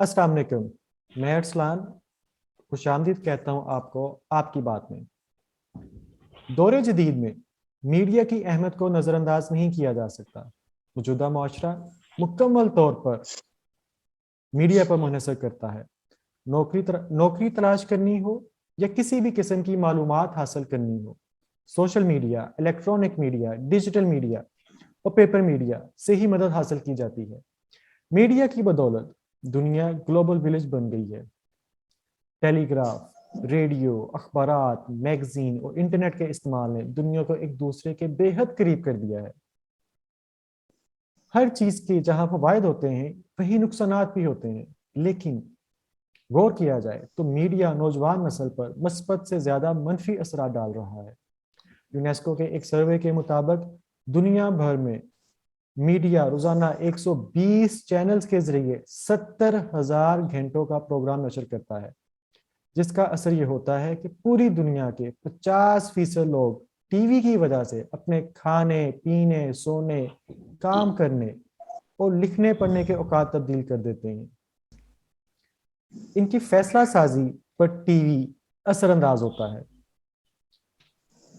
अस्सलाम वालेकुम। मैं अरसलान खुशामदीद कहता हूँ आपको आपकी बात में। दौरे जदीद में मीडिया की अहमियत को नज़रअंदाज नहीं किया जा सकता। मौजूदा माशरा मुकम्मल तौर पर मीडिया पर मुनहसर करता है। नौकरी तलाश करनी हो या किसी भी किस्म की मालूमात हासिल करनी हो, social media, electronic media, digital media और पेपर मीडिया से ही मदद हासिल की जाती है। मीडिया की बदौलत दुनिया ग्लोबल विलेज बन गई है। टेलीग्राफ, रेडियो, अखबारात, मैगजीन और इंटरनेट के इस्तेमाल ने दुनिया को एक दूसरे के बेहद करीब कर दिया है। हर चीज के जहां फवायद होते हैं वहीं नुकसानात भी होते हैं, लेकिन गौर किया जाए तो मीडिया नौजवान नस्ल पर मुस्बत से ज्यादा मनफी असर डाल रहा है। यूनेस्को के एक सर्वे के मुताबिक दुनिया भर में मीडिया रोजाना 120 चैनल्स के जरिए 70,000 घंटों का प्रोग्राम नशर करता है, जिसका असर ये होता है कि पूरी दुनिया के 50% लोग टीवी की वजह से अपने खाने पीने, सोने, काम करने और लिखने पढ़ने के औकात तब्दील कर देते हैं। इनकी फैसला साजी पर टीवी असरअंदाज होता है।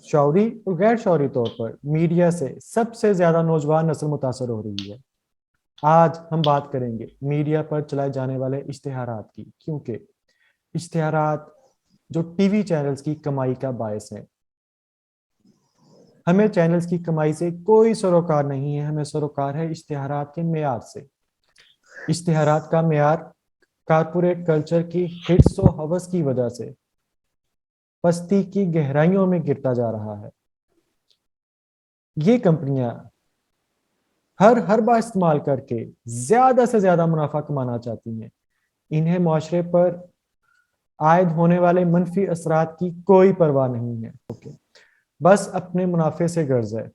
शौरी और गैर शौरी तौर पर मीडिया से सबसे ज्यादा नौजवान नस्ल मुतासर हो रही है। आज हम बात करेंगे मीडिया पर चलाए जाने वाले इश्तिहारात की, क्योंकि इश्तिहारात जो टीवी चैनल्स की कमाई का बायस है। हमें चैनल्स की कमाई से कोई सरोकार नहीं है, हमें सरोकार है इश्तिहारात के मेयार से। इश्तिहारात का मेयार कारपोरेट कल्चर की हिट्स और हवस की वजह से पस्ती की गहराइयों में गिरता जा रहा है। ये कंपनियां हर बार इस्तेमाल करके ज्यादा से ज्यादा मुनाफा कमाना चाहती हैं। इन्हें मुआशरे पर आयद होने वाले मनफी असरात की कोई परवाह नहीं है। बस अपने मुनाफे से गर्ज है।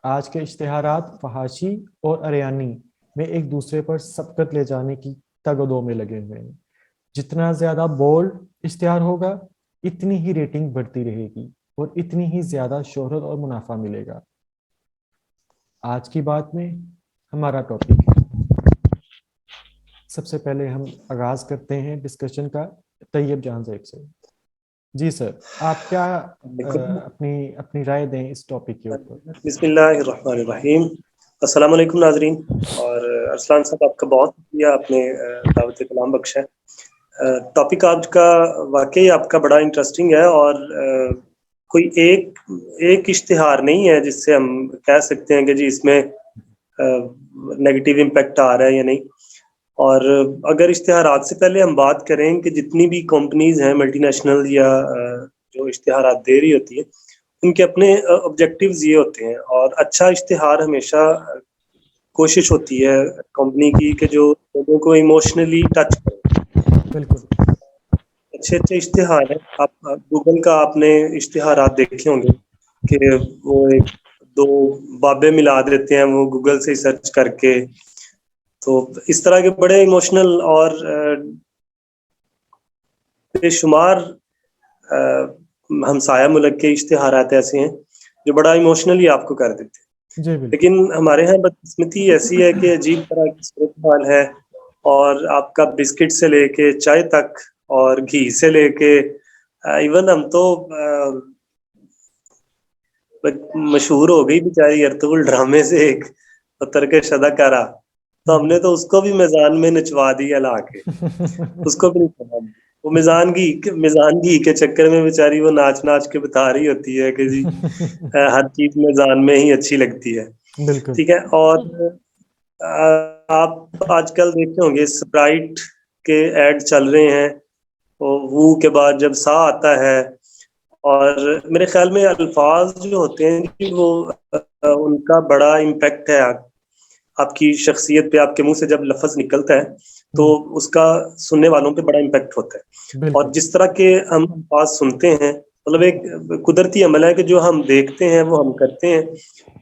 आज के इश्तिहारात फहाशी और अरियानी में एक दूसरे पर सबकत ले जाने की तगदो में लगे हुए हैं। जितना ज्यादा बोल्ड इश्तिहार होगा, इतनी ही रेटिंग बढ़ती रहेगी और इतनी ही ज्यादा शोहरत और मुनाफा मिलेगा। आज की बात में हमारा टॉपिक है, सबसे पहले हम आगाज करते हैं डिस्कशन का तैयब जहां ज़ैब से। जी सर, आप क्या बिल्कुल। अपनी अपनी राय दें इस टॉपिक के ऊपर। बिस्मिल्लाहिर्रहमानिर्रहीम। अस्सलाम वालेकुम नाजरीन। और अरसलान साहब, आपका बहुत शुक्रिया, आपने दावत कलाम बख्शा है। टॉपिक आज का वाकई आपका बड़ा इंटरेस्टिंग है और कोई एक इश्तिहार नहीं है जिससे हम कह सकते हैं कि जी इसमें नेगेटिव इम्पैक्ट आ रहा है या नहीं। और अगर इश्तिहारात से पहले हम बात करें कि जितनी भी कंपनीज हैं मल्टीनेशनल या जो इश्तिहारात दे रही होती है, उनके अपने ऑब्जेक्टिव्स ये होते हैं। और अच्छा इश्तिहार हमेशा कोशिश होती है कंपनी की कि जो लोगों को इमोशनली टच करे। बिल्कुल। अच्छे अच्छे इश्तिहार हैं। आप गूगल का आपने इश्तिहारात देखे होंगे कि वो एक दो बाबे मिला देते हैं वो गूगल से सर्च करके। तो इस तरह के बड़े इमोशनल और बेशुमार हमसाया मुल्क के इश्तिहारात ऐसे हैं जो बड़ा इमोशनली आपको कर देते हैं। जी बिल्कुल। लेकिन हमारे यहाँ बदकिस्मती ऐसी है कि अजीब तरह की सूरत हाल है। और आपका बिस्किट से लेके चाय तक और घी से लेके इवन हम तो मशहूर हो गई बेचारी अर्तुगरुल ड्रामे से एक तरकश अदाकारा, तो हमने तो उसको भी मैदान में नचवा दिया लाके। उसको भी नहीं पता। वो मिजान घी के चक्कर में बेचारी वो नाच नाच के बता रही होती है कि जी हर चीज मिजान में ही अच्छी लगती है। बिल्कुल। ठीक है। और आप आजकल देखते होंगे स्प्राइट के ऐड चल रहे हैं। वो के बाद जब सा आता है, और मेरे ख्याल में अल्फाज जो होते हैं कि वो उनका बड़ा इम्पैक्ट है आपकी शख्सियत पे। आपके मुंह से जब लफ्ज निकलता है तो उसका सुनने वालों पे बड़ा इम्पैक्ट होता है। और बिल्कुल। जिस तरह के हम अल्फाज सुनते हैं, मतलब एक कुदरती अमल है कि जो हम देखते हैं वो हम करते हैं,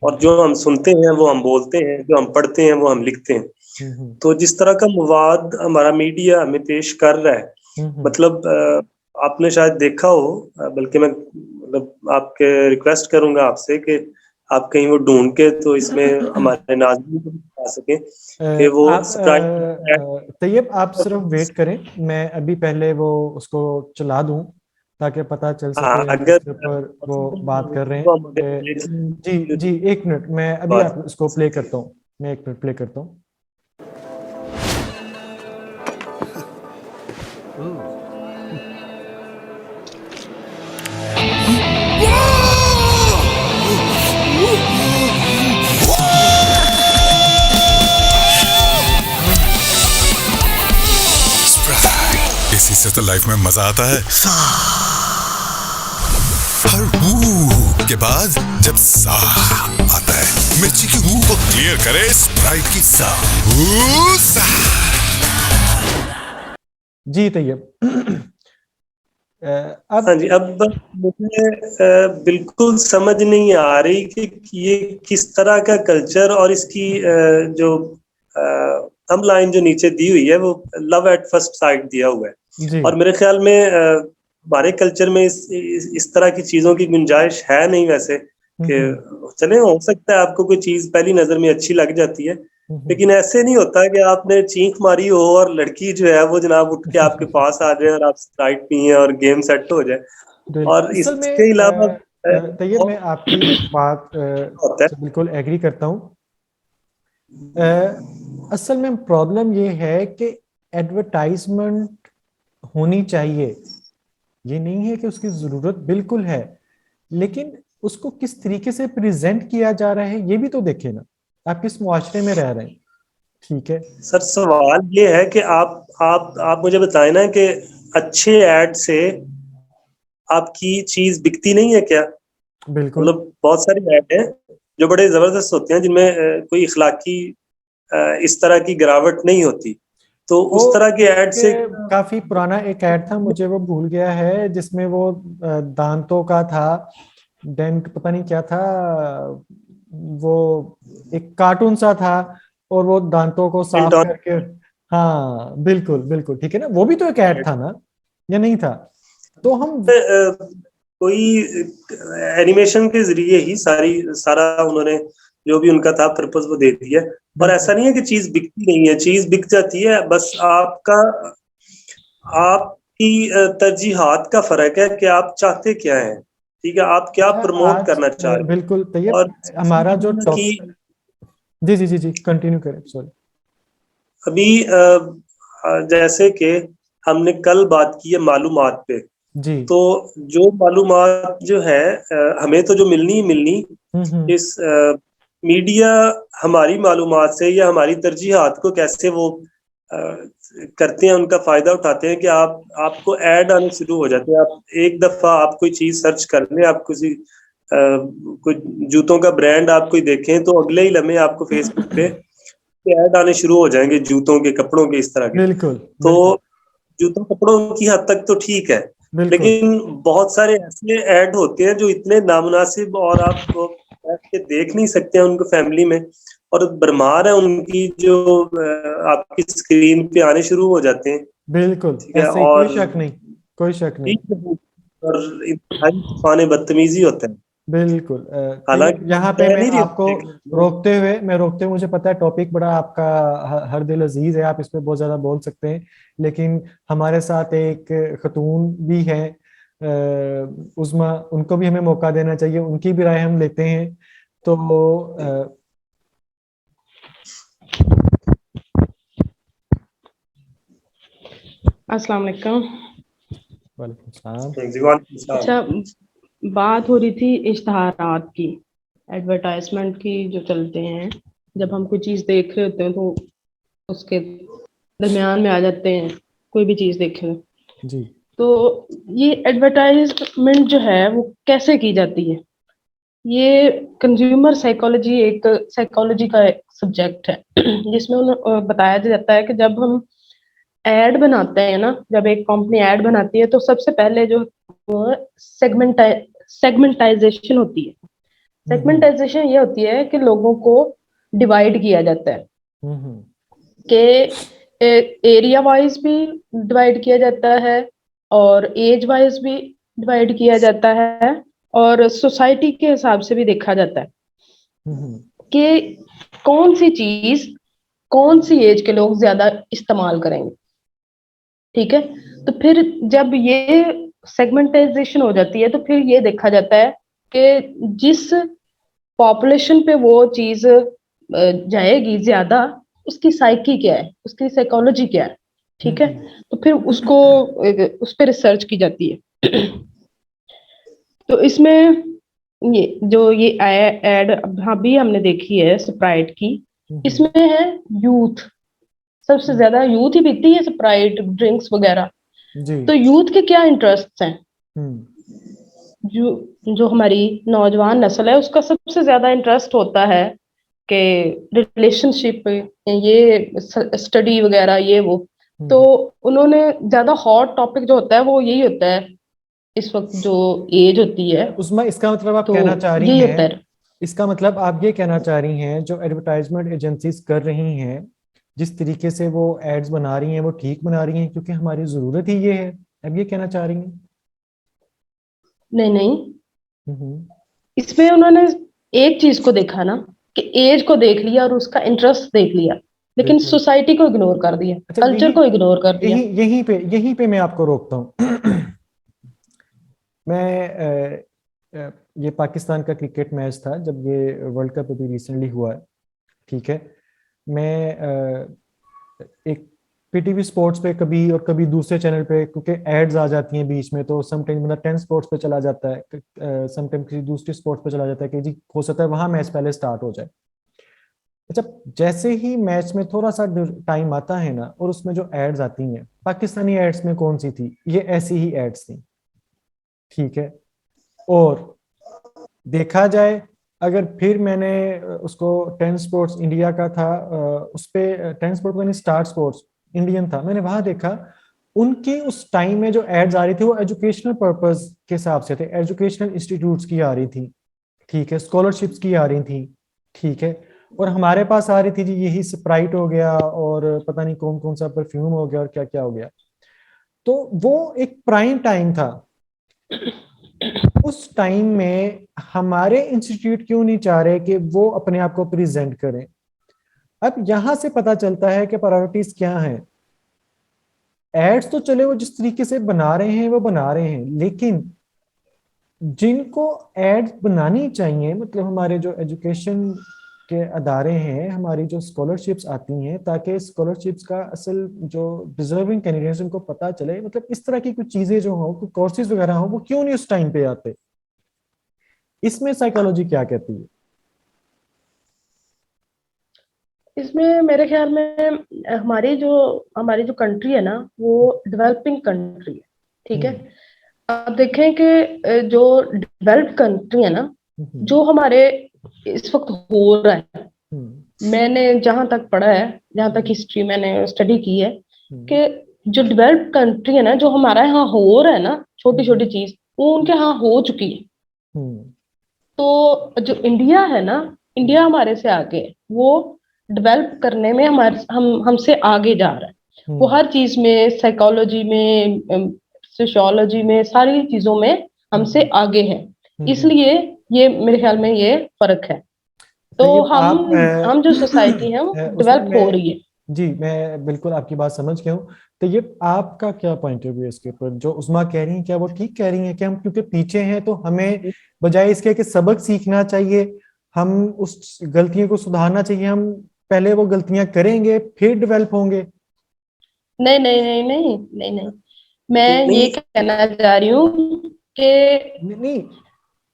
और जो हम सुनते हैं वो हम बोलते हैं, जो हम पढ़ते हैं वो हम लिखते हैं। तो जिस तरह का मवाद हमारा मीडिया हमें पेश कर रहा है, मतलब आपने शायद देखा हो, बल्कि मैं मतलब आपके रिक्वेस्ट करूंगा आपसे कि आप कहीं वो ढूंढ के तो इसमें हमारे नाज़रीन को भी बता सकें कि वो आप स्प्राइट। तैयब आप सिर्फ वेट करें, मैं अभी पहले वो उसको चला दूं ताकि पता चल हाँ, सके हम अगर किसके ऊपर वो बात possible कर रहे तो हम हैं। देख जी सकते जी, हैं एक मिनट, मैं अभी बात। आप इसको प्ले करता हूँ, मैं एक मिनट प्ले करता हूँ। इसी से तो लाइफ में मजा आता है। हर हू के बाद जब सा आता है, मिर्ची की हू को क्लियर करे स्प्राइट की सा। हू सा। जी तैयब अब हाँ जी, अब मुझे बिल्कुल समझ नहीं आ रही कि ये किस तरह का कल्चर और इसकी जो थंब लाइन जो नीचे दी हुई है वो लव एट फर्स्ट साइट दिया हुआ है। जी और मेरे ख्याल में हमारे कल्चर में इस तरह की चीजों की गुंजाइश है नहीं वैसे, कि चले हो सकता है आपको कोई चीज पहली नजर में अच्छी लग जाती है, लेकिन ऐसे नहीं होता कि आपने चीख मारी हो और लड़की जो है वो जनाब उठ के आपके पास आ जाए और आप स्प्राइट पिए और गेम सेट हो जाए। बिल्कुल, और असल इसके में अलावा तैयब मैं आपकी बात होता है। से बिल्कुल एग्री करता हूँ। असल में प्रॉब्लम ये है कि एडवर्टाइजमेंट होनी चाहिए, ये नहीं है कि उसकी जरूरत बिल्कुल है, लेकिन उसको किस तरीके से प्रेजेंट किया जा रहा है ये भी तो देखें ना। आप किस मुआशरे में रह रहे हैं, ठीक है। सर सवाल ये है कि आप मुझे बताएं ना कि अच्छे ऐड से आपकी चीज बिकती नहीं है क्या? बिल्कुल। मतलब बहुत सारी ऐड हैं जो बड़े जबरदस्त होते हैं जिनमें कोई इखलाकी इस तरह की गिरावट नहीं होती, तो वो उस तरह की ऐड से काफी पुराना एक ऐड था, मुझे वो भूल गया है, जिसमें वो दांतों का था, डेंट पता नहीं क्या था वो, एक कार्टून सा था, और वो दांतों को साफ करके। हाँ बिल्कुल बिल्कुल, ठीक है ना, वो भी तो एक ऐड था ना, या नहीं था? तो हम कोई एनिमेशन के जरिए ही सारा उन्होंने जो भी उनका था पर्पस वो दे दिया। और ऐसा बिल्कुल नहीं है कि चीज बिकती नहीं है, चीज बिक जाती है, बस आपकी तरजीहात का फर्क है कि आप चाहते क्या हैं। ठीक है, आप क्या अच्छा, प्रमोट आज करना चाह रहे बिल्कुल हैं। तैयब और हमारा जो कि टॉप, जी जी जी जी, कंटिन्यू करें, सॉरी। अभी जैसे कि हमने कल बात की है मालूमात पे, जी। तो जो मालूमात जो है हमें तो जो मिलनी ही मिलनी, हम्म। इस मीडिया हमारी मालूमात से या हमारी तरजीहात को कैसे वो अ, करते हैं, उनका फायदा उठाते हैं कि आपको ऐड आने शुरू हो जाते हैं। आप एक दफा आप कोई चीज सर्च कर लें, आप किसी कोई जूतों का ब्रांड आप कोई देखें, तो अगले ही लम्हे आपको फेसबुक पे ऐड आने शुरू हो जाएंगे जूतों के, कपड़ों के, इस तरह के। बिल्कुल तो बिल्कुल जूतों कपड़ों की हद तक तो ठीक है, बिल्कुल लेकिन बहुत सारे ऐसे ऐड होते हैं जो इतने नामुनासिब और आप बैठ के देख नहीं सकते हैं उनको फैमिली में, और भरमार है उनकी जो आपकी स्क्रीन पे आने शुरू हो जाते हैं। बिल्कुल, ठीक है, ऐसे ही, कोई शक नहीं, कोई शक नहीं। और इंतहाई तूफाने बदतमीजी होते हैं। बिल्कुल तो हालांकि यहाँ पे मैं मैं नहीं रही आपको रोकते हुए मुझे पता है टॉपिक बड़ा आपका हर दिल अजीज है, आप इस पे बहुत ज्यादा बोल सकते हैं, लेकिन हमारे साथ एक खतून भी है, उस्मा, उनको भी हमें मौका देना चाहिए, उनकी भी राय हम लेते हैं। तो अस्सलाम वालेकुम। वालेकुम सलाम। अच्छा, बात हो रही थी इश्तहारात की, एडवर्टाइजमेंट की जो चलते हैं। जब हम कोई चीज़ देख रहे होते हैं तो उसके दरमियान में आ जाते हैं, कोई भी चीज़ देखें जी तो ये एडवर्टाइजमेंट जो है वो कैसे की जाती है? ये कंज्यूमर साइकोलॉजी, एक साइकोलॉजी का एक सब्जेक्ट है जिसमें बताया जाता है कि जब हम एड बनाते हैं ना, जब एक कंपनी एड बनाती है तो सबसे पहले जो वो सेगमेंटाइजेशन होती है। हम्म सेगमेंटाइजेशन ये होती है कि लोगों को डिवाइड किया जाता है, हम्म कि एरिया वाइज भी डिवाइड किया जाता है और एज वाइज भी डिवाइड किया जाता है और सोसाइटी के हिसाब से भी देखा जाता है। कि कौन सी चीज कौन सी एज के लोग ज्यादा इस्तेमाल करेंगे, ठीक है। तो फिर जब ये सेगमेंटाइजेशन हो जाती है तो फिर ये देखा जाता है कि जिस पॉपुलेशन पे वो चीज जाएगी ज्यादा, उसकी साइकी क्या है, उसकी साइकोलॉजी क्या है, ठीक है। तो फिर उसको उस पर रिसर्च की जाती है। तो इसमें ये एड अभी हमने देखी है स्प्राइट की, इसमें है यूथ, सबसे ज्यादा यूथ ही पीती है स्प्राइट ड्रिंक्स वगैरह। जी। तो यूथ के क्या इंटरेस्ट हैं, जो हमारी नौजवान नस्ल है उसका सबसे ज्यादा इंटरेस्ट होता है कि रिलेशनशिप, ये स्टडी वगैरह ये वो। तो उन्होंने ज्यादा हॉट टॉपिक जो होता है वो यही होता है इस वक्त जो एज होती है। उसमें इसका मतलब आप तो कहना चाह रही यही हैं, होता है। इसका मतलब आप ये कहना चाह रही हैं जो एडवर्टाइजमेंट एजेंसीज कर रही हैं, जिस तरीके से वो एड्स बना रही हैं वो ठीक बना रही हैं क्योंकि हमारी जरूरत ही ये है, अब ये कहना चाह रही हैं? नहीं नहीं, हम्म। इसमें उन्होंने एक चीज को देखा ना कि एज को देख लिया और उसका इंटरेस्ट देख लिया, लेकिन बिल्कुल। सोसाइटी को इग्नोर कर दिया, अच्छा, कल्चर को इग्नोर कर दिया। यहीं पे मैं आपको रोकता हूँ। मैं ये पाकिस्तान का क्रिकेट मैच था जब ये वर्ल्ड कप अभी रिसेंटली हुआ है, ठीक है। मैं एक पीटीवी स्पोर्ट्स पे कभी और कभी दूसरे चैनल पे, क्योंकि एड्स आ जाती हैं बीच में, तो समटाइम बंदा 10 स्पोर्ट्स पे चला जाता है, समटाइम किसी दूसरी स्पोर्ट्स पे चला जाता है कि जी हो सकता है वहां मैच पहले स्टार्ट हो जाए। अच्छा, जैसे ही मैच में थोड़ा सा टाइम आता है ना और उसमें जो एड्स आती हैं, पाकिस्तानी एड्स में कौन सी थी, ये ऐसी ही एड्स थी, ठीक है। और देखा जाए, अगर फिर मैंने उसको 10 स्पोर्ट्स इंडिया का था, उस पे 10 स्पोर्ट्स यानी स्टार स्पोर्ट्स इंडियन था, मैंने वहां देखा उनके उस टाइम में जो एड्स आ रही थी वो एजुकेशनल पर्पस के हिसाब से थे, एजुकेशनल इंस्टीट्यूट्स की आ रही थी, ठीक है, स्कॉलरशिप्स की आ रही थी, ठीक है। और हमारे पास आ रही थी जी यही स्प्राइट हो गया और पता नहीं कौन कौन सा परफ्यूम हो गया और क्या क्या हो गया। तो वो एक प्राइम टाइम था। उस टाइम में हमारे इंस्टीट्यूट क्यों नहीं चाह रहे कि वो अपने आप को प्रेजेंट करें? अब यहां से पता चलता है कि प्रायोरिटीज क्या हैं। एड्स तो चले वो जिस तरीके से बना रहे हैं वो बना रहे हैं, लेकिन जिनको एड्स बनानी चाहिए, मतलब हमारे जो एजुकेशन के अदारे हैं, हमारी जो स्कॉलरशिप्स आती हैं, ताकि स्कॉलरशिप्स का असल जो डिजर्विंग कैंडिडेट्स उनको पता चले, मतलब इस तरह की कुछ चीजें जो हो, कुछ कोर्सेज वगैरह हो, वो क्यों नहीं उस टाइम पे आते? इसमें साइकोलॉजी क्या कहती है? इसमें मेरे ख्याल में हमारी जो कंट्री है ना वो डेवलपिंग कंट्री है, ठीक है। आप देखें कि जो डेवलप्ड कंट्री है ना, जो हमारे इस वक्त हो रहा है, मैंने जहां तक पढ़ा है, जहां तक हिस्ट्री मैंने स्टडी की है, कि जो डेवलप्ड कंट्री है ना, जो हमारा यहाँ हो रहा है ना छोटी छोटी चीज, वो उनके यहाँ हो चुकी है। तो जो इंडिया है ना, इंडिया हमारे से आगे है, वो डेवलप करने में हमसे आगे जा रहा है। वो हर चीज में, साइकोलॉजी में, सोशियोलॉजी में, सारी चीजों में हमसे आगे है। इसलिए ये मेरे ख्याल में ये फर्क है। तो ये हम जो सोसाइटी है वो उसमें डेवलप हो रही है। जी मैं बिल्कुल आपकी बात समझ गया हूँ। तो ये आपका क्या पॉइंट ऑफ व्यू है इसके ऊपर, जो उस्मा कह रही हैं क्या वो ठीक कह रही हैं कि हम क्योंकि पीछे हैं तो हमें बजाय इसके कि सबक सीखना चाहिए, हम उस गलतियों को सुधारना चाहिए, हम पहले वो गलतियां करेंगे फिर डेवलप होंगे? नहीं नहीं नहीं नहीं नहीं नहीं, मैं ये नहीं, कहना चाह रही हूँ कि नहीं, नहीं,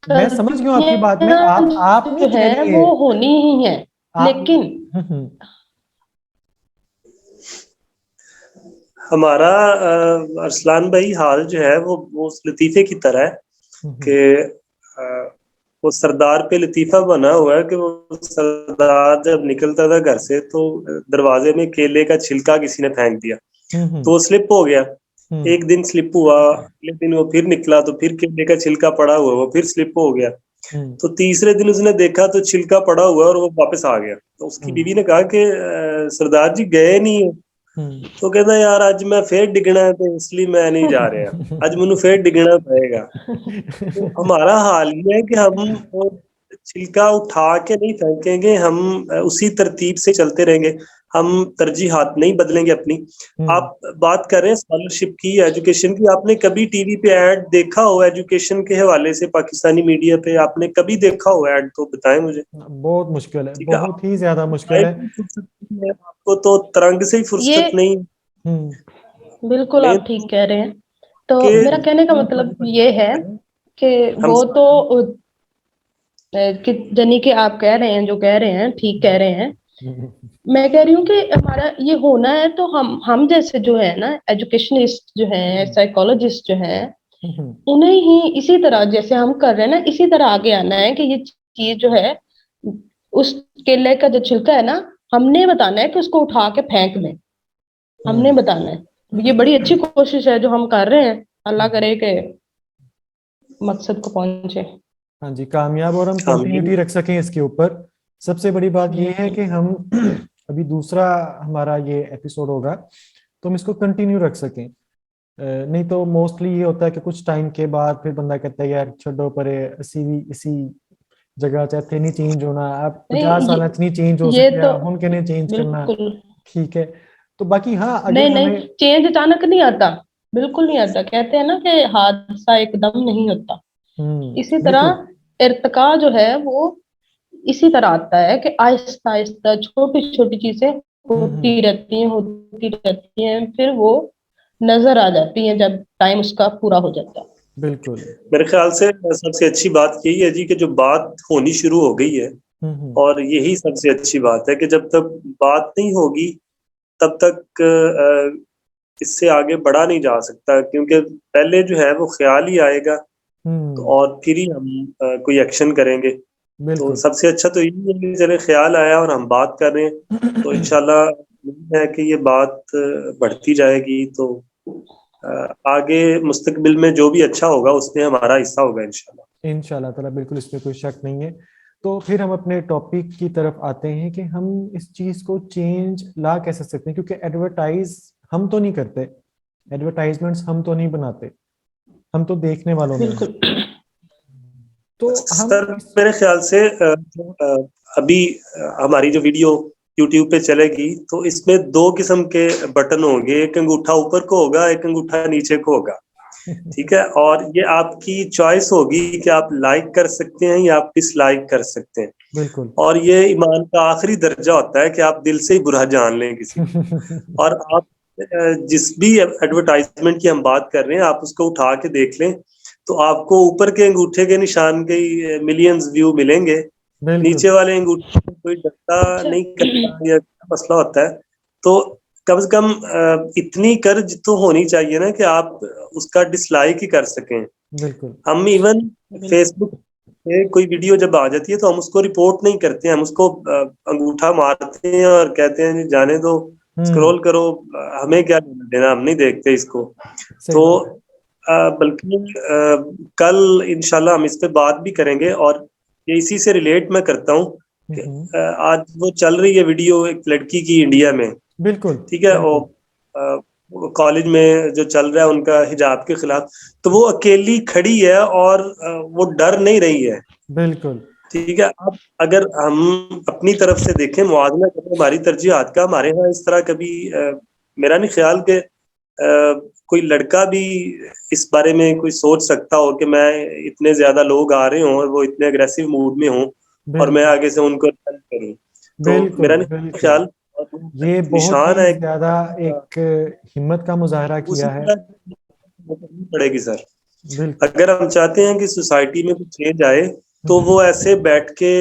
मैं समझ गया हूँ आपकी बात में, आप जो नहीं कह है रही वो है होनी ही है, आप। लेकिन हमारा अरसलान भाई हाल जो है वो उस लतीफे की तरह है कि वो सरदार पे लतीफा बना हुआ है कि वो सरदार जब निकलता था घर से तो दरवाजे में केले का छिलका किसी ने फेंक दिया, तो वो स्लिप हो गया। एक दिन स्लिप हुआ, अगले दिन वो फिर निकला तो फिर केले का छिलका पड़ा हुआ, वो फिर स्लिप हो गया। तो तीसरे दिन उसने देखा तो छिलका पड़ा हुआ और वो वापस आ गया। तो उसकी बीवी ने कहा कि सरदार जी गए नहीं हो? तो कहता यार आज मैं फिर डिगना है तो इसलिए मैं नहीं जा रहा, आज मैनू फिर डिगना पड़ेगा। तो हमारा हाल ये है कि हम वो छिलका उठा के नहीं फेंकेंगे, हम उसी तरतीब से चलते रहेंगे, हम तरजीहात नहीं बदलेंगे अपनी। आप बात कर रहे हैं स्कॉलरशिप की, एजुकेशन की, आपने कभी टीवी पे ऐड देखा हो एजुकेशन के हवाले से? पाकिस्तानी मीडिया पे आपने कभी देखा हो ऐड? तो बताएं मुझे। बहुत मुश्किल है, ठीक है, बहुत ही ज्यादा मुश्किल है। आपको तो तरंग से ही ये फुर्सत नहीं बिल्कुल लें आप ठीक कह रहे हैं। तो के मेरा कहने का मतलब ये है कि हम। वो तो कि जनी कि आप कह रहे हैं, जो कह रहे हैं ठीक कह रहे हैं। मैं कह रही हूँ कि हमारा ये होना है तो हम जैसे जो है ना एजुकेशनिस्ट जो है, साइकोलॉजिस्ट जो है, उन्हें ही इसी तरह जैसे हम कर रहे हैं ना, इसी तरह आगे आना है कि ये चीज जो है, उस केले का जो छिलका है ना, हमने बताना है कि उसको उठा के फेंक दें। हमने बताना है। ये बड़ी अच्छी कोशिश है जो हम कर रहे हैं। अल्लाह करे कि मकसद को पहुंचे। हाँ जी, कामयाब और हम आमीन। कंटिन्यूटी रख सकें इसके ऊपर। सबसे बड़ी बात ये है कि हम अभी दूसरा हमारा ये एपिसोड होगा तो हम इसको कंटिन्यू रख सकें। नहीं तो मोस्टली ये होता है कि कुछ टाइम के बाद फिर बंदा कहता है यार छोड़ो परे, इसी जगह चाहते नहीं चेंज होना, आप 50 नहीं साल नहीं चेंज हो ये सके, तो हम कहने चेंज करना। बिल्कुल ठीक है, तो बाकी हाँ अगर नहीं नहीं, हमें चेंज अचानक नहीं आता, बिल्कुल नहीं आता। कहते हैं ना कि हादसा एकदम नहीं होता। इसी बिल्कुल। तरह इर्तिका जो है वो इसी तरह आता है कि आहिस्ता आहिस्ता छोटी छोटी चीजें हम्म होती रहती हैं, फिर वो नजर आ जाती हैं जब टाइम उसका पूरा हो जाता है। बिल्कुल। मेरे ख्याल से सबसे अच्छी बात यही है जी कि जो बात होनी शुरू हो गई है, हम्म और यही सबसे अच्छी बात है कि जब तक बात नहीं होगी तब तक इससे आगे बढ़ा नहीं जा सकता, क्योंकि पहले जो है वो ख्याल ही आएगा हम्म और फिर ही हम कोई एक्शन करेंगे। तो बिल्कुल। सबसे अच्छा तो यही है कि चले ख्याल आया और हम बात कर रहे हैं, तो इंशाल्लाह यही है कि ये बात बढ़ती जाएगी। तो आगे मुस्तकबिल में जो भी अच्छा होगा उसमें हमारा हिस्सा होगा इंशाल्लाह। इंशाल्लाह ताला, बिल्कुल इसमें कोई शक नहीं है। तो फिर हम अपने टॉपिक की तरफ आते हैं कि हम इस चीज को चेंज ला कैसे सकते हैं, क्योंकि एडवर्टाइज हम तो नहीं करते, एडवर्टाइजमेंट्स हम तो नहीं बनाते, हम तो देखने वालों में हैं। बिल्कुल। तो हम सर इस मेरे ख्याल से अभी हमारी जो वीडियो यूट्यूब पे चलेगी तो इसमें दो किस्म के बटन होंगे, एक अंगूठा ऊपर को होगा, एक अंगूठा नीचे को होगा। ठीक है, और ये आपकी चॉइस होगी कि आप लाइक कर सकते हैं या आप डिसलाइक कर सकते हैं। बिल्कुल। और ये ईमान का आखिरी दर्जा होता है कि आप दिल से ही बुरा जान लें किसी को। और आप जिस भी एडवर्टाइजमेंट की हम बात कर रहे हैं आप उसको उठा के देख लें तो आपको ऊपर के अंगूठे के निशान के मिलियंस व्यू मिलेंगे, बिल्कुल। नीचे वाले अंगूठे पे कोई डरता अच्छा। नहीं करता या क्या मसला होता है। तो कम से कम इतनी कर्ज तो होनी चाहिए ना कि आप उसका डिसलाइक ही कर सकें। बिल्कुल। हम इवन बिल्कुल। फेसबुक पे कोई वीडियो जब आ जाती है तो हम उसको रिपोर्ट नहीं करते हैं, हम उसको अंगूठा मारते हैं और कहते हैं जी जाने दो, हम्म स्क्रॉल करो, हमें क्या लेना देना, हम नहीं देखते इसको। सही तो बात है। बल्कि कल इंशाल्लाह हम इस पे बात भी करेंगे, और ये इसी से रिलेट मैं करता हूँ कि हम्म आज वो चल रही है वीडियो एक लड़की की इंडिया में। बिल्कुल। ठीक है, बिल्कुल। वो कॉलेज में जो चल रहा है उनका हिजाब के खिलाफ, तो वो अकेली खड़ी है और वो डर नहीं रही है। बिल्कुल। ठीक है, अब अगर हम अपनी तरफ से देखें, मुआवजा करें हमारी तरजीहात का, हमारे यहाँ इस तरह कभी मेरा नहीं ख्याल कि कोई लड़का भी इस बारे में कोई सोच सकता हो कि मैं इतने ज्यादा लोग आ रहे हों और वो इतने अग्रेसिव मूड में हों और मैं बिल्कुल। आगे से उनको हेल्प करूं। तो बिल्कुल। मेरा नहीं बिल्कुल। ख्याल ये बहुत निशान ही है ज्यादा एक हिम्मत का मुजाहरा उसी किया है। तरह करनी पड़ेगी सर। बिल्कुल। अगर हम चाहते हैं कि सोसाइटी में कुछ चेंज आए तो हम्म वो ऐसे बैठ के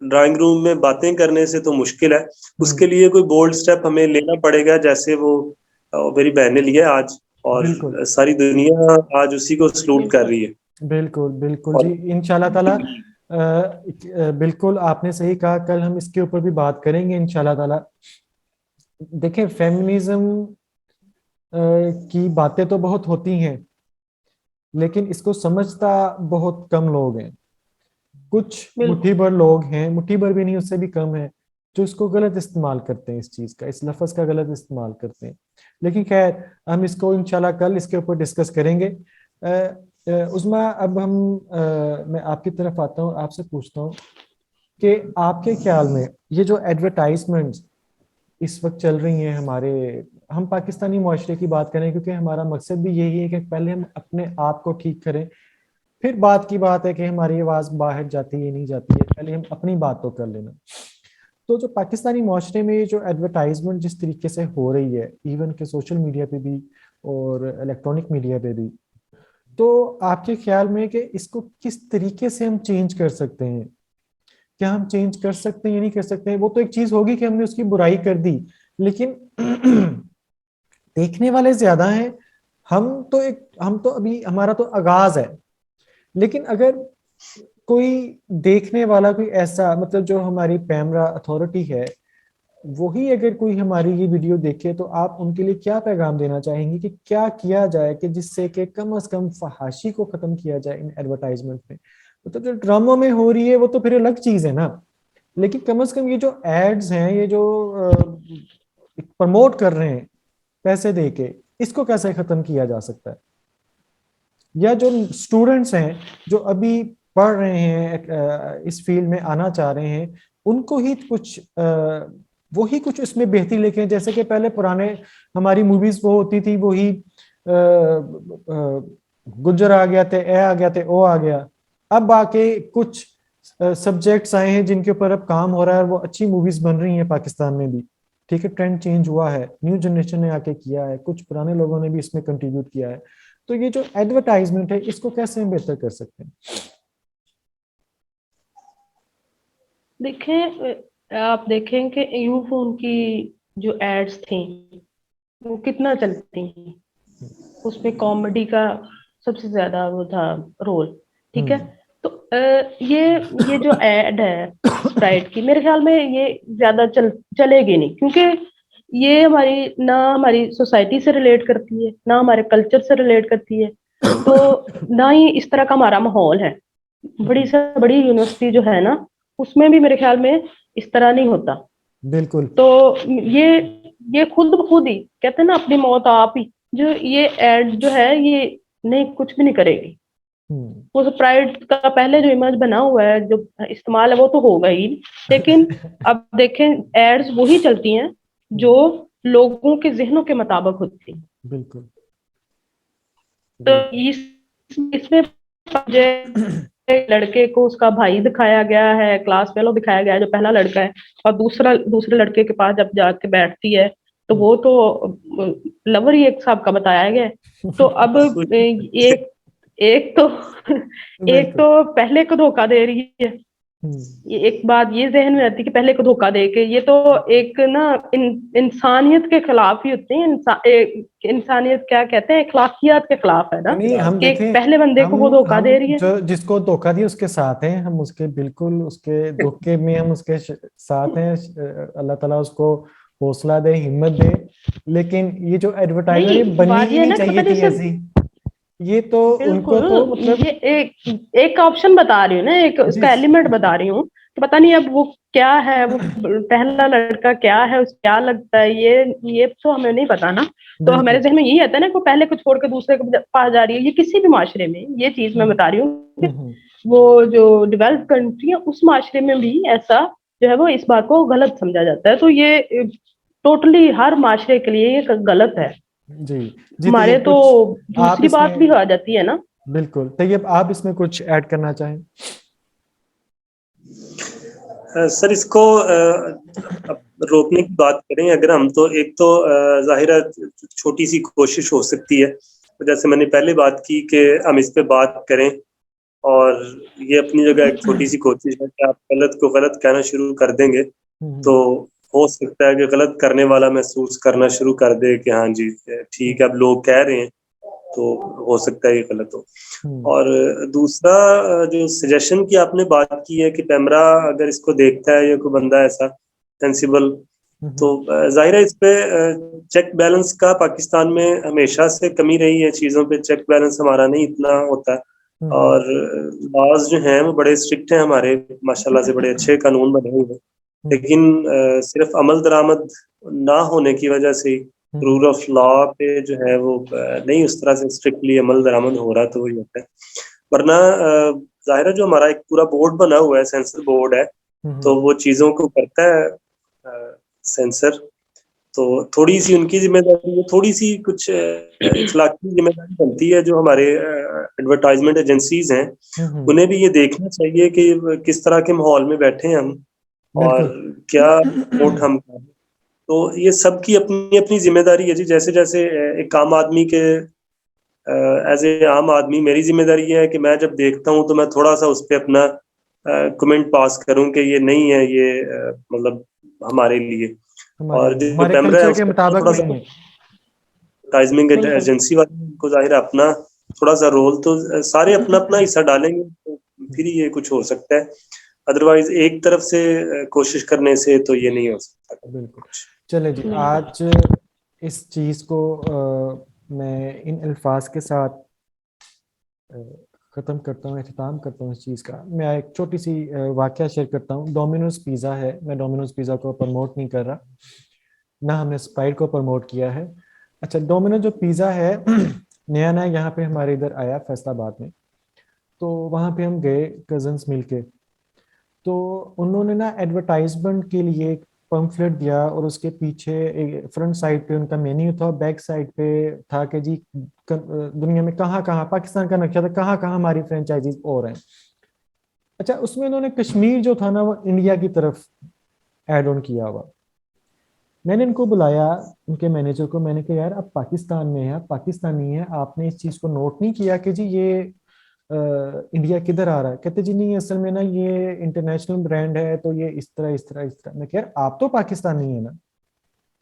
ड्राइंग रूम में बातें करने से तो मुश्किल है। उसके हम्म, लिए कोई बोल्ड स्टेप हमें लेना पड़ेगा, जैसे वो मेरी बहन ने लिया आज, और बिल्कुल। सारी दुनिया आज उसी को सलूट कर बिल्कुल। रही है। बिल्कुल। बिल्कुल जी, और इंशाल्लाह ताला। बिल्कुल आपने सही कहा, कल हम इसके ऊपर भी बात करेंगे इंशाल्लाह ताला। देखें, फेमिनिज्म की बातें तो बहुत होती हैं, लेकिन इसको समझता बहुत कम लोग हैं। कुछ मुट्ठी बिल्कुल। भर लोग हैं, मुट्ठी भर भी नहीं, उससे भी कम है, जो इसको गलत इस्तेमाल करते हैं, इस चीज का, इस लफ्ज का गलत इस्तेमाल करते हैं। लेकिन खैर, हम इसको इंशाल्लाह कल इसके ऊपर डिस्कस करेंगे। उस्मा, अब मैं आपकी तरफ आता हूँ, आपसे पूछता हूँ कि आपके ख्याल में ये जो एडवर्टाइजमेंट्स इस वक्त चल रही हैं हमारे, हम पाकिस्तानी मुआशरे की बात करें क्योंकि हमारा मकसद भी यही है कि पहले हम अपने आप को ठीक करें, फिर बात की बात है कि हमारी आवाज़ बाहर जाती है नहीं जाती है, पहले हम अपनी बात तो कर लेना। तो जो पाकिस्तानी मुआशरे में ये जो एडवर्टाइजमेंट जिस तरीके से हो रही है, इवन के सोशल मीडिया पे भी और इलेक्ट्रॉनिक मीडिया पे भी, तो आपके ख्याल में कि इसको किस तरीके से हम चेंज कर सकते हैं? क्या हम चेंज कर सकते हैं या नहीं कर सकते हैं? वो तो एक चीज होगी कि हमने उसकी बुराई कर दी, लेकिन देखने वाले ज्यादा हैं। हम तो अभी हमारा तो आगाज है, लेकिन अगर कोई देखने वाला, कोई ऐसा मतलब जो हमारी पैमरा अथॉरिटी है, वही अगर कोई हमारी ये वीडियो देखे, तो आप उनके लिए क्या पैगाम देना चाहेंगे कि क्या किया जाए कि जिससे कि कम से कम फहाशी को खत्म किया जाए इन एडवर्टाइजमेंट में? मतलब जो ड्रामों में हो रही है वो तो फिर अलग चीज है ना, लेकिन कम से कम ये जो एड्स हैं, ये जो प्रमोट कर रहे हैं पैसे दे के, इसको कैसे खत्म किया जा सकता है? या जो स्टूडेंट्स हैं जो अभी पढ़ रहे हैं, इस फील्ड में आना चाह रहे हैं, उनको ही कुछ वही कुछ इसमें बेहतरी लेके, जैसे कि पहले पुराने हमारी मूवीज वो होती थी, वही गुज्जर आ गया थे, ए आ गया थे, ओ आ गया। अब आके कुछ सब्जेक्ट्स आए हैं जिनके ऊपर अब काम हो रहा है और वो अच्छी मूवीज बन रही हैं पाकिस्तान में भी। ठीक है, ट्रेंड चेंज हुआ है, न्यू जनरेशन ने आके किया है, कुछ पुराने लोगों ने भी इसमें कंट्रीब्यूट किया है। तो ये जो एडवर्टाइजमेंट है, इसको कैसे हम बेहतर कर सकते हैं? देखें, आप देखें कि यूफोन की जो एड्स थी वो कितना चलती हैं, उसमें कॉमेडी का सबसे ज्यादा वो था रोल। ठीक है, तो ये जो एड है स्प्राइट की, मेरे ख्याल में ये ज्यादा चलेगी नहीं, क्योंकि ये हमारी सोसाइटी से रिलेट करती है, ना हमारे कल्चर से रिलेट करती है, तो ना ही इस तरह का हमारा माहौल है। बड़ी से बड़ी यूनिवर्सिटी जो है ना, उसमें भी मेरे ख्याल में इस तरह नहीं होता। बिल्कुल। तो ये ये खुद ब खुद ही कहते हैं ना, अपनी मौत आप ही, जो ये एड जो है ये नहीं, कुछ भी नहीं करेगी। वो स्प्राइट का पहले जो इमेज बना हुआ है, जो इस्तेमाल है, वो तो होगा ही, लेकिन अब देखें एड्स वही चलती हैं जो लोगों के जहनों के मुताबिक होती हैं। बिल्कुल। तो इसमें लड़के को उसका भाई दिखाया गया है, क्लास फेलो दिखाया गया है जो पहला लड़का है, और दूसरे लड़के के पास जब जाके बैठती है तो वो तो लवर ही एक साहब का बताया गया है। तो अब एक तो एक तो पहले को धोखा दे रही है। ये एक बात ये जहन में रहती है कि पहले को धोखा दे के, ये तो एक ना इंसानियत के खिलाफ ही होते हैं। इंसानियत क्या कहते हैं, अखलाकियात के खिलाफ है ना, नहीं, हम कि देखें, पहले बंदे को वो धोखा दे रही है। जो जिसको धोखा दिया उसके साथ हैं हम, उसके बिल्कुल उसके धोखे में हम उसके साथ हैं। अल्लाह ताला उसको हौसला दे, हिम्मत दे। लेकिन ये जो एडवर्टाइजमेंट, ये बननी ही नहीं चाहिए थी ऐसी। ये तो उनको तो मतलब ये एक ऑप्शन बता रही हूँ ना, एक उसका एलिमेंट बता रही हूँ कि पता नहीं अब वो क्या है, वो पहला लड़का क्या है, उस क्या लगता है, ये तो हमें नहीं पता ना। तो हमारे जहन में यही आता है ना कि वो पहले को छोड़ के दूसरे के पास जा रही है। ये किसी भी माशरे में, ये चीज मैं बता रही हूँ, वो जो डेवलप कंट्री है उस माशरे में भी ऐसा जो है वो इस बात को गलत समझा जाता है। तो ये टोटली हर माशरे के लिए ये गलत है जी। हमारे। तो दूसरी बात भी आ जाती है ना। बिल्कुल। तैयब, आप इसमें कुछ ऐड करना चाहें? सर, इसको रोकने की बात करें अगर हम, तो एक तो जाहिर है छोटी सी कोशिश हो सकती है, जैसे मैंने पहले बात की कि हम इस पे बात करें, और ये अपनी जगह एक छोटी सी कोशिश है कि आप गलत को गलत कहना शुरू कर देंगे तो हो सकता है कि गलत करने वाला महसूस करना शुरू कर दे कि हाँ जी ठीक है, अब लोग कह रहे हैं तो हो सकता है ये गलत हो। और दूसरा जो सजेशन की आपने बात की है कि पैमरा अगर इसको देखता है या कोई बंदा ऐसा सेंसिबल, तो जाहिर है इस पे चेक बैलेंस का पाकिस्तान में हमेशा से कमी रही है। चीजों पे चेक बैलेंस हमारा नहीं इतना होता है, और लॉज जो हैं वो बड़े स्ट्रिक्ट हैं हमारे, माशाल्लाह से बड़े अच्छे कानून बने हुए हैं, लेकिन सिर्फ अमल दरामद ना होने की वजह से रूल ऑफ लॉ पे जो है वो नहीं उस तरह से स्ट्रिक्टली अमल दरामद हो रहा, तो वही होता है। वरना जाहिर है जो हमारा एक पूरा बोर्ड बना हुआ है, सेंसर बोर्ड है, तो वो चीजों को करता है सेंसर। तो थोड़ी सी उनकी जिम्मेदारी है, थोड़ी सी कुछ इखलाकी जिम्मेदारी बनती है जो हमारे एडवर्टाइजमेंट एजेंसीज हैं, उन्हें भी ये देखना चाहिए कि किस तरह के माहौल में बैठे हैं हम और बिल्कुल। क्या वोट हम करें। तो ये सबकी अपनी अपनी जिम्मेदारी है जी। जैसे जैसे एक आम आदमी के एज ए आम आदमी मेरी जिम्मेदारी है कि मैं जब देखता हूँ तो मैं थोड़ा सा उस पर अपना कमेंट पास करूं कि ये नहीं है, ये मतलब हमारे लिए। और जो हमारे कैमरा है कल्चर के उसका मुताबिक थोड़ा सा नहीं है। एडवर्टाइजमेंट बिल्कुल। एजेंसी वाले को जाहिर है अपना थोड़ा सा रोल, तो सारे अपना अपना हिस्सा डालेंगे तो फिर ही ये कुछ हो सकता है। अदरवाइज एक तरफ से कोशिश करने से तो ये नहीं हो सकता। बिल्कुल। चले जी, बिल्कुल। आज इस चीज को मैं इन अल्फाज के साथ ख़त्म करता हूँ, अख्ताम करता हूँ इस चीज़ का। मैं एक छोटी सी वाकया शेयर करता हूँ। डोमिनोज पिज़्ज़ा है, मैं डोमिनोज पिज़्ज़ा को प्रमोट नहीं कर रहा, ना हमने स्प्राइट को प्रमोट किया है। अच्छा, डोमिनोज जो पिज़्ज़ा है नया नया यहाँ पे हमारे इधर आया फैसलाबाद में, तो वहाँ पे हम गए कजन्स मिलके, तो उन्होंने ना एडवर्टाइजमेंट के लिए एक पंफलेट दिया और उसके पीछे एक फ्रंट साइड पे उनका मेन्यू था, बैक साइड पे था कि जी दुनिया में कहाँ कहाँ, पाकिस्तान का नक्शा था, कहाँ कहाँ हमारी फ्रेंचाइजीज और हैं। अच्छा, उसमें उन्होंने कश्मीर जो था ना वो इंडिया की तरफ ऐड ऑन किया हुआ। मैंने इनको बुलाया, उनके मैनेजर को, मैंने कहा यार आप पाकिस्तान में हैं, आप पाकिस्तानी हैं, आपने इस चीज़ को नोट नहीं किया कि जी ये इंडिया किधर आ रहा है? कहते जी नहीं, असल में ना ये इंटरनेशनल ब्रांड है, तो ये इस तरह इस तरह इस तरह। मैं कह रहा आप तो पाकिस्तानी है ना,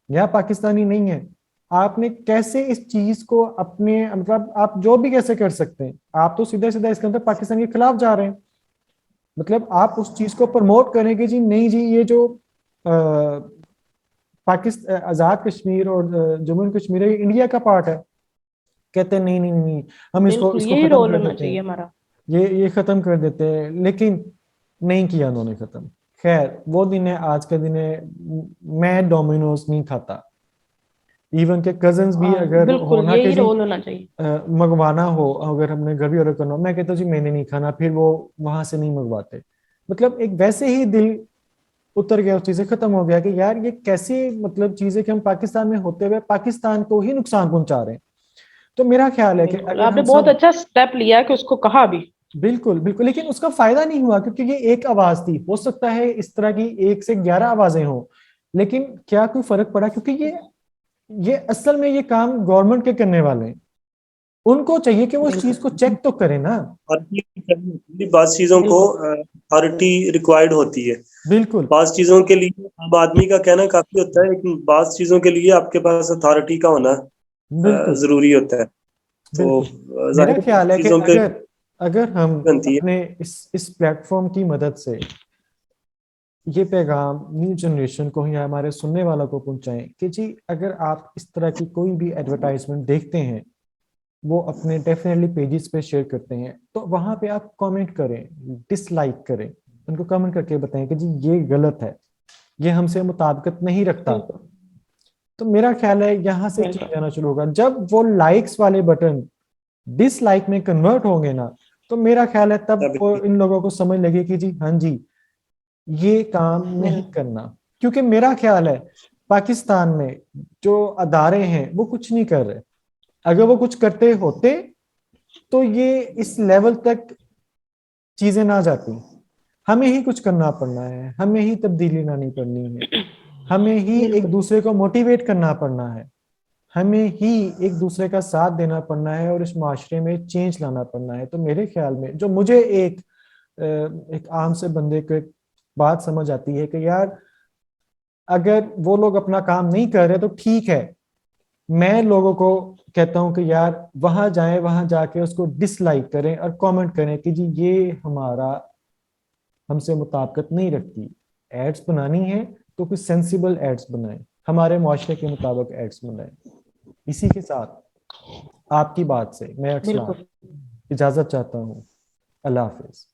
या पाकिस्तानी नहीं है? आपने कैसे इस चीज को अपने, मतलब आप जो भी कैसे कर सकते हैं, आप तो सीधा सीधा इसके अंदर पाकिस्तान के खिलाफ जा रहे हैं। मतलब आप उस चीज को प्रमोट करें कि जी नहीं जी, ये जो पाकिस्तान आजाद कश्मीर और जम्मू एंड कश्मीर है, ये इंडिया का पार्ट है। कहते हैं नहीं नहीं नहीं, हम इसको बिल्कुल इसको यही खत्म रोल कर होना देते चाहिए हैं, हमारा। ये खत्म कर देते हैं, लेकिन नहीं किया उन्होंने खत्म। खैर वो दिन है, आज का दिन है, मैं डोमिनोज नहीं खाता। इवन के कजन्स भी हाँ अगर बिल्कुल होना कि यही जी रोल होना चाहिए। मंगवाना हो, अगर हमने घर भी ऑर्डर करना हो, मैं कहता हूँ जी मैंने नहीं खाना, फिर वो वहां से नहीं मंगवाते। मतलब एक वैसे ही दिल उतर गया, उस चीज से खत्म हो गया कि यार ये कैसी मतलब चीज है कि हम पाकिस्तान में होते हुए पाकिस्तान को ही नुकसान पहुंचा रहे हैं। तो मेरा ख्याल है कि बिल्कुल अगर आपने हम बहुत सब, अच्छा स्टेप लिया कि उसको कहा भी। बिल्कुल बिल्कुल, लेकिन उसका फायदा नहीं हुआ क्योंकि ये एक आवाज थी। हो सकता है इस तरह की 1 से 11 आवाजें हों, लेकिन क्या कोई फर्क पड़ा? क्योंकि ये असल में ये काम गवर्नमेंट के करने वाले हैं, उनको चाहिए कि वो इस चीज को चेक तो करें ना। बात चीजों को बिल्कुल अथॉरिटी रिक्वायर्ड होती है। बिल्कुल बात चीजों के लिए आम आदमी का कहना काफी होता है, लेकिन बात चीजों के लिए आपके पास अथॉरिटी का होना बिल्कुल जरूरी होता है। तो बिल्कुल। मेरा जाहिर है ख्याल है कि चीजों के अगर अगर हम बनती है। अपने इस प्लेटफॉर्म की मदद से ये पैगाम न्यू जनरेशन को या हमारे सुनने वालों को पहुंचाएं कि जी अगर आप इस तरह की कोई भी एडवर्टाइजमेंट देखते हैं, वो अपने डेफिनेटली पेजेस पे शेयर करते हैं, तो वहां पे आप कमेंट करें, डिसलाइक करें, उनको कमेंट करके बताएं कि जी ये गलत है, ये हमसे मुताबिकत नहीं रखता। बिल्कुल तो मेरा ख्याल है यहाँ से बिल्कुल। चेंज आना शुरू होगा। जब वो लाइक्स वाले बटन डिसलाइक में कन्वर्ट होंगे ना, तो मेरा ख्याल है तब अब वो इन लोगों को समझ लगे कि जी हाँ जी, ये काम नहीं बिल्कुल करना। क्योंकि मेरा ख्याल है पाकिस्तान में जो अदारे हैं वो कुछ नहीं कर रहे। अगर वो कुछ करते होते तो ये इस लेवल तक चीजें ना जाती। हमें ही कुछ करना पड़ना है, हमें ही तब्दीली लानी पड़नी है, हमें ही एक बिल्कुल दूसरे को मोटिवेट करना पड़ना है, हमें ही एक दूसरे का साथ देना पड़ना है और इस माशरे में चेंज लाना पड़ना है। तो मेरे ख्याल में जो मुझे एक आम से बंदे को एक बात समझ आती है कि यार अगर वो लोग अपना काम नहीं कर रहे तो ठीक है, मैं लोगों को कहता हूं कि यार वहां जाएं, वहां जाके उसको डिसलाइक करें और कमेंट करें कि जी ये हमारा हमसे मुताबिकत नहीं रखती। एड्स बनानी है तो कुछ सेंसिबल एड्स बनाएं, हमारे मुआशरे के मुताबिक एड्स बनाएं। इसी के साथ आपकी बात से मैं अरसलान बिल्कुल। इजाजत चाहता हूँ। अल्लाह हाफिज।